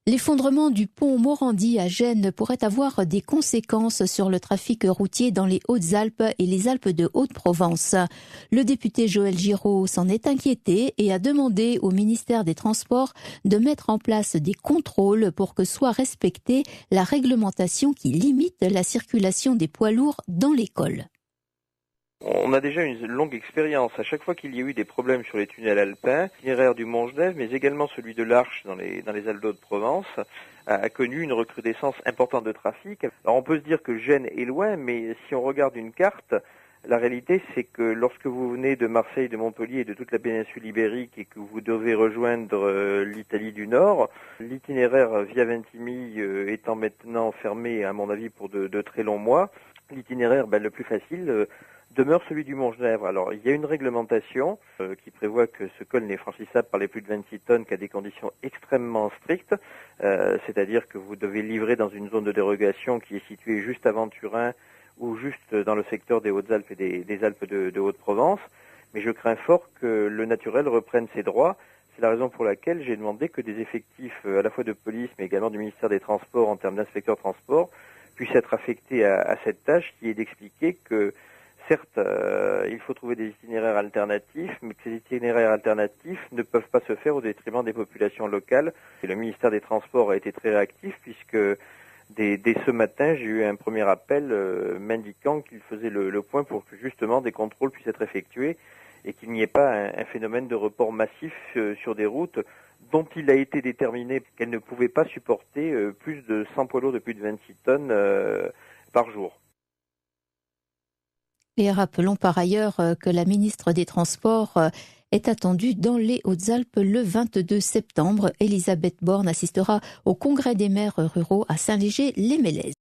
L'effondrement du pont Morandi à Gênes pourrait avoir des conséquences sur le trafic routier dans les Hautes-Alpes et les Alpes de Haute-Provence. Le député Joël Giraud s'en est inquiété et a demandé au ministère des Transports de mettre en place des contrôles pour que soit respectée la réglementation qui limite la circulation des poids lourds dans les cols. On a déjà une longue expérience. À chaque fois qu'il y a eu des problèmes sur les tunnels alpins, l'itinéraire du Mont-Genève, mais également celui de l'Arche dans les Alpes de Haute-Provence, a connu une recrudescence importante de trafic. Alors on peut se dire que Gênes est loin, mais si on regarde une carte, la réalité c'est que lorsque vous venez de Marseille, de Montpellier et de toute la péninsule ibérique et que vous devez rejoindre l'Italie du Nord, l'itinéraire via Vintimille étant maintenant fermé à mon avis pour de très longs mois, l'itinéraire le plus facile demeure celui du Mont-Genèvre. Alors, il y a une réglementation qui prévoit que ce col n'est franchissable par les plus de 26 tonnes qu'à des conditions extrêmement strictes, c'est-à-dire que vous devez livrer dans une zone de dérogation qui est située juste avant Turin ou juste dans le secteur des Hautes-Alpes et des Alpes de Haute-Provence. Mais je crains fort que le naturel reprenne ses droits. C'est la raison pour laquelle j'ai demandé que des effectifs à la fois de police mais également du ministère des Transports en termes d'inspecteurs transport puissent être affectés à cette tâche qui est d'expliquer que certes, il faut trouver des itinéraires alternatifs, mais que ces itinéraires alternatifs ne peuvent pas se faire au détriment des populations locales. Et le ministère des Transports a été très réactif puisque dès ce matin, j'ai eu un premier appel m'indiquant qu'il faisait le point pour que justement des contrôles puissent être effectués et qu'il n'y ait pas un phénomène de report massif sur des routes dont il a été déterminé qu'elles ne pouvaient pas supporter plus de 100 poids lourds de plus de 26 tonnes par jour. Et rappelons par ailleurs que la ministre des Transports est attendue dans les Hautes-Alpes le 22 septembre. Elisabeth Borne assistera au congrès des maires ruraux à Saint-Léger-les-Mélèzes.